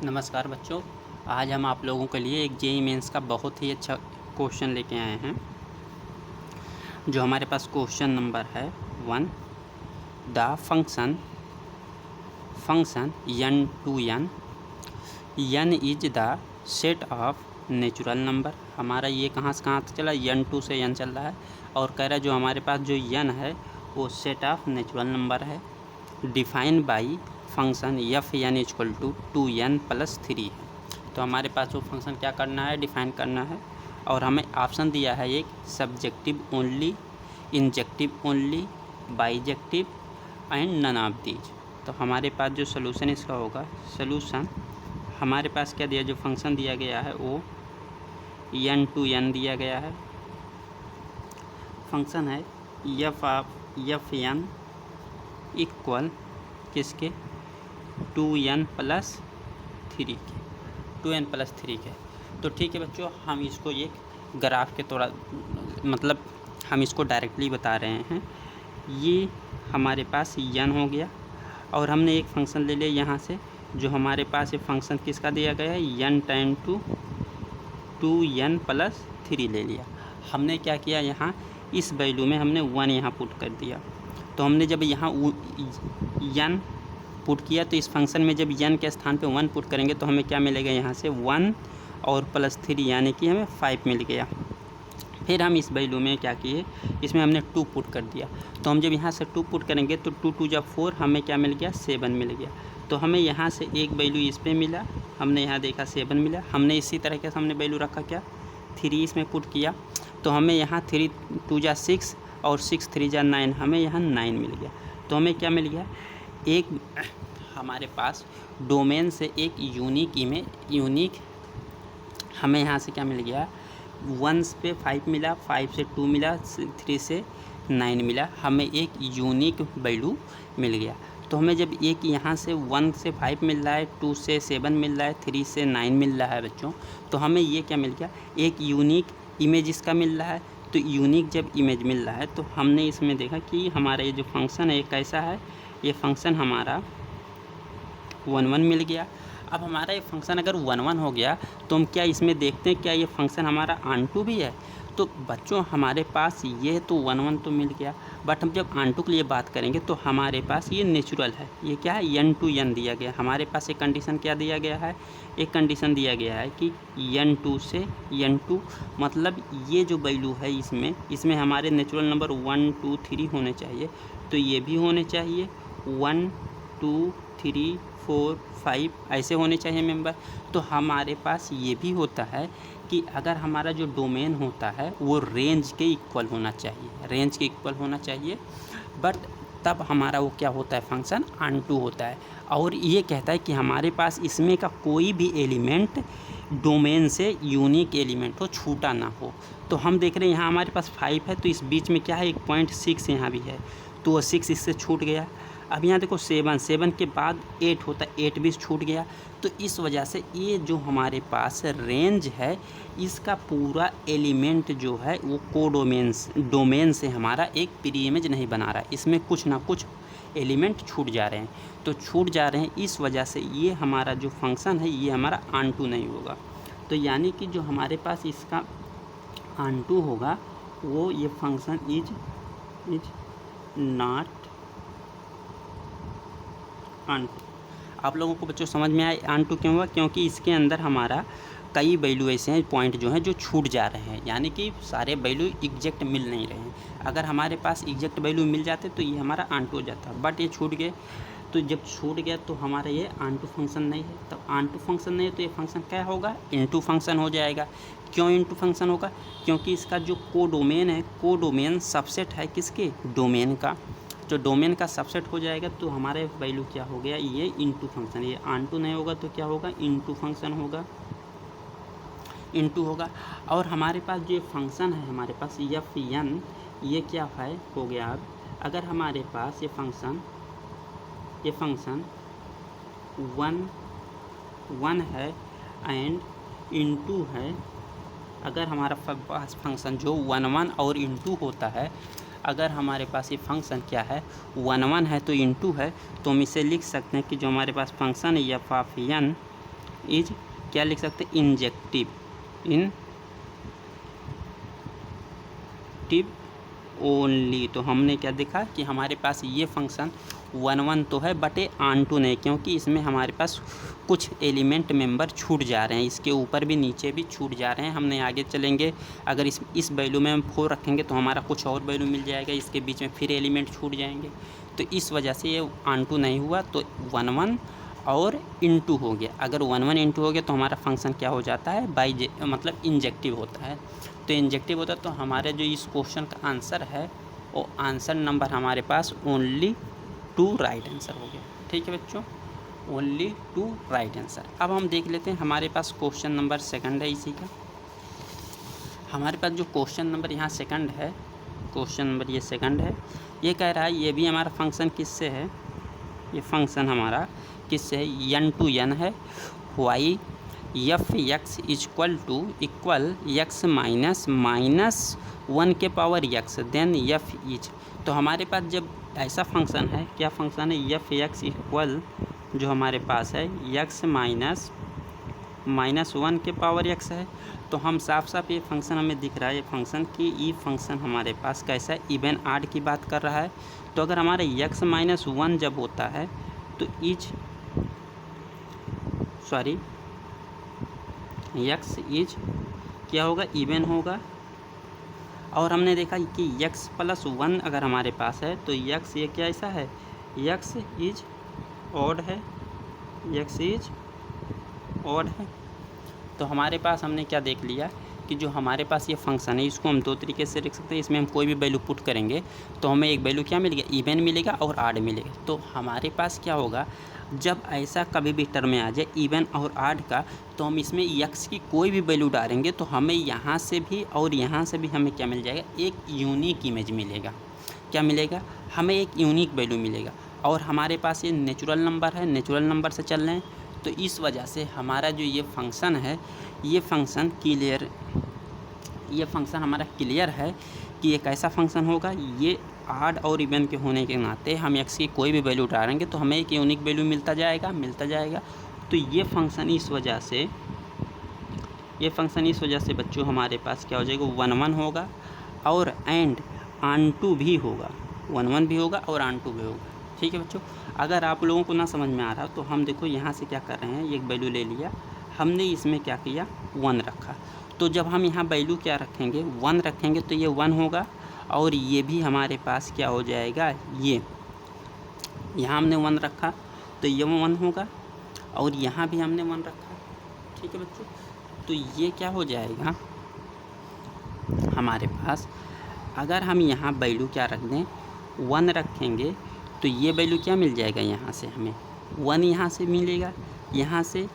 नमस्कार बच्चों। आज हम आप लोगों के लिए एक जेईई मेंस का बहुत ही अच्छा क्वेश्चन लेके आए हैं। जो हमारे पास क्वेश्चन नंबर है 1। The function n to n is the set of natural number. हमारा ये कहाँ से कहाँ तक चला, n टू से n चल रहा है और कह रहा है जो हमारे पास जो n है वो सेट ऑफ नेचुरल नंबर है। Define by function F N equal to 2n+3 है। तो हमारे पास वो फंक्शन क्या करना है, डिफाइन करना है। और हमें ऑप्शन दिया है एक subjective only, injective only, bijective and none of these. तो हमारे पास जो सोल्यूशन इसका होगा, सोल्यूशन हमारे पास क्या दिया, जो फंक्शन दिया गया है वो n to n दिया गया है। फंक्शन है एफ एन इक्वल किसके, 2n+3 के, 2n+3 के। तो ठीक है बच्चों, हम इसको एक ग्राफ के थोड़ा मतलब हम इसको डायरेक्टली बता रहे हैं। ये हमारे पास n हो गया और हमने एक फंक्शन ले लिया यहाँ से, जो हमारे पास ये फंक्शन किसका दिया गया है, n टाइम टू 2n+3 ले लिया। हमने क्या किया, यहाँ इस वैल्यू में हमने 1 यहाँ पुट कर दिया। तो हमने जब यहाँ n पुट किया तो इस फंक्शन में जब n के स्थान पे 1 पुट करेंगे तो हमें क्या मिलेगा, यहाँ से 1 और +3 यानी कि हमें 5 मिल गया। फिर हम इस वैल्यू में क्या किए, इसमें हमने 2 पुट कर दिया। तो हम जब यहाँ से 2 पुट करेंगे तो 2 2 जब 4 हमें क्या मिल गया, 7 मिल गया। तो हमें यहाँ से एक वैल्यू इस पर मिला, हमने यहाँ देखा 7 मिला। हमने इसी तरह के हमने वैल्यू रखा क्या, 3 इसमें पुट किया। तो हमें यहाँ 3 2 जा 6 और 6 3 जा 9, हमें यहाँ 9 मिल गया। तो हमें क्या मिल गया, एक हमारे पास डोमेन से एक यूनिक हमें यहाँ से क्या मिल गया, 1 पे 5 मिला, 5 से 2 मिला, 3 से 9 मिला, हमें एक यूनिक वैल्यू मिल गया। तो हमें जब एक यहाँ से 1 से 5 मिल रहा है, 2 से 7 मिल रहा है, 3 से 9 मिल रहा है बच्चों, तो हमें ये क्या मिल गया, एक यूनिक इमेज इसका मिल रहा है। तो यूनिक जब इमेज मिल रहा है तो हमने इसमें देखा कि हमारा ये जो फंक्शन है ये कैसा है, ये फंक्शन हमारा 1 1 मिल गया। अब हमारा ये फंक्शन अगर 1 1 हो गया तो हम क्या इसमें देखते हैं, क्या ये फंक्शन हमारा ऑनटू भी है। तो बच्चों हमारे पास ये तो 1 1 तो मिल गया, बट हम जब ऑनटू के लिए बात करेंगे तो हमारे पास ये नेचुरल है। ये क्या है, n to n दिया गया। हमारे पास एक कंडीशन क्या दिया गया है, एक कंडीशन दिया गया है कि n2 से n2 मतलब ये जो वैल्यू है इसमें हमारे नेचुरल नंबर 1 2 3 होने चाहिए। तो ये भी होने चाहिए 1 2 3 4 5 ऐसे होने चाहिए मेंबर। तो हमारे पास ये भी होता है कि अगर हमारा जो डोमेन होता है वो रेंज के इक्वल होना चाहिए, रेंज के इक्वल होना चाहिए, बट तब हमारा वो क्या होता है, फंक्शन ऑनटू होता है। और ये कहता है कि हमारे पास इसमें का कोई भी एलिमेंट डोमेन से यूनिक एलिमेंट हो, छूटा ना हो। तो हम देख रहे हैं यहाँ हमारे पास 5 है, तो इस बीच में क्या है, एक 0.6 यहाँ भी है, तो वो 6 इससे छूट गया। अब यहाँ देखो 7 के बाद 8 होता है, 8 भी छूट गया। तो इस वजह से ये जो हमारे पास रेंज है इसका पूरा एलिमेंट जो है वो डोमेन से हमारा एक प्री इमेज नहीं बना रहा है, इसमें कुछ ना कुछ एलिमेंट छूट जा रहे हैं। तो छूट जा रहे हैं, इस वजह से ये हमारा जो फंक्शन है ये हमारा ऑनटू नहीं होगा। तो यानी कि जो हमारे पास इसका ऑनटू होगा वो ये फंक्शन इज नॉट ऑनटू। आप लोगों को बच्चों समझ में आया ऑनटू क्यों हुआ, क्योंकि इसके अंदर हमारा कई वैल्यू ऐसे हैं, पॉइंट जो हैं जो छूट जा रहे हैं, यानी कि सारे वैल्यू एग्जैक्ट मिल नहीं रहे हैं। अगर हमारे पास एग्जैक्ट वैल्यू मिल जाते तो ये हमारा ऑनटू हो जाता, बट ये छूट गए। तो जब छूट गया तो हमारा ये ऑनटू फंक्शन नहीं है। तब ऑनटू फंक्शन नहीं है तो ये फंक्शन क्या होगा, इनटू फंक्शन हो जाएगा। क्यों इनटू फंक्शन होगा, क्योंकि इसका जो कोडोमेन है, कोडोमेन सबसेट है किसके, डोमेन का। जो डोमेन का सबसेट हो जाएगा तो हमारे वैल्यू क्या हो गया, ये इनटू फंक्शन। ये ऑनटू नहीं होगा तो क्या होगा, इनटू फंक्शन होगा, इनटू होगा। और हमारे पास जो फंक्शन है, हमारे पास एफ एन, ये क्या है हो गया। अब अगर हमारे पास ये फंक्शन 1 है एंड इनटू है, अगर हमारा पास फंक्शन जो 1 1 और इनटू होता है, अगर हमारे पास ये फंक्शन क्या है 1 1 है तो इनटू है, तो हम इसे लिख सकते हैं कि जो हमारे पास फंक्शन है एफ ऑफ एन इज क्या लिख सकते हैं, इंजेक्टिव ओनली। तो हमने क्या देखा कि हमारे पास ये फंक्शन 1 तो है बट ये ऑन टू नहीं, क्योंकि इसमें हमारे पास कुछ एलिमेंट मेंबर छूट जा रहे हैं, इसके ऊपर भी नीचे भी छूट जा रहे हैं। हमने आगे चलेंगे, अगर इस वैल्यू में हम 4 रखेंगे तो हमारा कुछ और वैल्यू मिल जाएगा, इसके बीच में फिर एलिमेंट छूट जाएंगे। तो इस वजह से ये ऑन टू नहीं हुआ, तो 1 और इनटू हो गया। अगर 1 इनटू हो गया तो हमारा फंक्शन क्या हो जाता है, मतलब इंजेक्टिव होता है। तो इंजेक्टिव होता है, तो हमारे जो इस क्वेश्चन का आंसर है वो आंसर नंबर हमारे पास ओनली 2 राइट आंसर हो गया। ठीक है बच्चों, ओनली 2 राइट आंसर। अब हम देख लेते हैं हमारे पास क्वेश्चन नंबर सेकंड है इसी का। हमारे पास जो क्वेश्चन नंबर यहाँ सेकंड है, क्वेश्चन नंबर ये सेकंड है, ये कह रहा है ये भी हमारा फंक्शन किससे है, ये फंक्शन हमारा किससे है, n to n है, y F X equal X minus 1 के power x then F is. तो हमारे पास जब ऐसा फंक्शन है, क्या फंक्शन है, एफ एक्स इक्वल जो हमारे पास है x माइनस 1 के पावर x है, तो हम साफ ये फंक्शन हमें दिख रहा है, ये फंक्शन कि ये फंक्शन हमारे पास कैसा है, इवन आड की बात कर रहा है। तो अगर हमारे x माइनस 1 जब होता है तो x इज क्या होगा, इवन होगा। और हमने देखा कि x प्लस 1 अगर हमारे पास है तो x ये क्या ऐसा है, x इज ऑड है, x इज ऑड है। तो हमारे पास हमने क्या देख लिया कि जो हमारे पास ये फंक्शन है इसको हम 2 तरीके से लिख सकते हैं। इसमें हम कोई भी वैल्यू पुट करेंगे तो हमें एक वैल्यू क्या मिलेगा, इवन मिलेगा और आड मिलेगा। तो हमारे पास क्या होगा, जब ऐसा कभी भी टर्म में आ जाए इवन और आड का, तो हम इसमें x की कोई भी वैल्यू डालेंगे तो हमें यहाँ से भी और यहाँ से भी हमें क्या मिल जाएगा, एक यूनिक इमेज मिलेगा। क्या मिलेगा, हमें एक यूनिक वैल्यू मिलेगा। और हमारे पास ये नेचुरल नंबर है, नेचुरल नंबर से चल रहे हैं, तो इस वजह से हमारा जो ये फंक्शन है, ये फंक्शन हमारा क्लियर है कि एक ऐसा फंक्शन होगा, ये आड और इवन के होने के नाते हम x की कोई भी वैल्यू डालेंगे तो हमें एक यूनिक वैल्यू मिलता जाएगा। तो ये फंक्शन इस वजह से बच्चों हमारे पास क्या हो जाएगा, 1 होगा और एंड ऑन टू भी होगा, 1 भी होगा और ऑन टू भी होगा। ठीक है बच्चों, अगर आप लोगों को ना समझ में आ रहा तो हम देखो यहाँ से क्या कर रहे हैं, एक वैल्यू ले लिया हमने, इसमें क्या किया, 1 रखा। तो जब हम यहाँ वैल्यू क्या रखेंगे, 1 रखेंगे तो ये 1 होगा और ये भी हमारे पास क्या हो जाएगा, ये यहाँ हमने 1 रखा तो ये 1 होगा और यहाँ भी हमने 1 रखा। ठीक है बच्चों, तो ये क्या हो जाएगा हमारे पास, अगर हम यहाँ वैल्यू क्या रख दें, 1 रखेंगे तो ये वैल्यू क्या मिल जाएगा, यहाँ से हमें 1 यहाँ से मिलेगा, यहाँ से।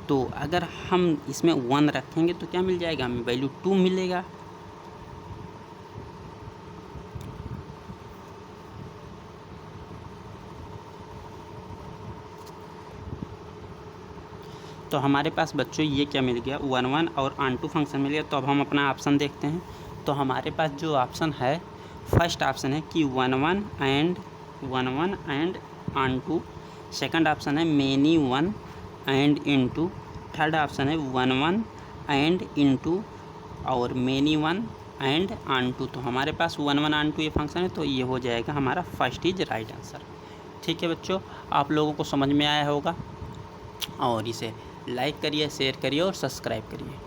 तो अगर हम इसमें 1 रखेंगे तो क्या मिल जाएगा, हमें वैल्यू 2 मिलेगा। तो हमारे पास बच्चों ये क्या मिल गया, 1 और ऑन टू फंक्शन मिल गया। तो अब हम अपना ऑप्शन देखते हैं। तो हमारे पास जो ऑप्शन है, फर्स्ट ऑप्शन है कि 1 and onto, second option है many 1 and into, third option है 1 एंड इनटू और मेनी 1 एंड ऑन टू। तो हमारे पास 1 ऑन टू ये फंक्शन है, तो ये हो जाएगा हमारा फर्स्ट इज राइट आंसर। ठीक है बच्चों, आप लोगों को समझ में आया होगा और इसे लाइक करिए, शेयर करिए और सब्सक्राइब करिए।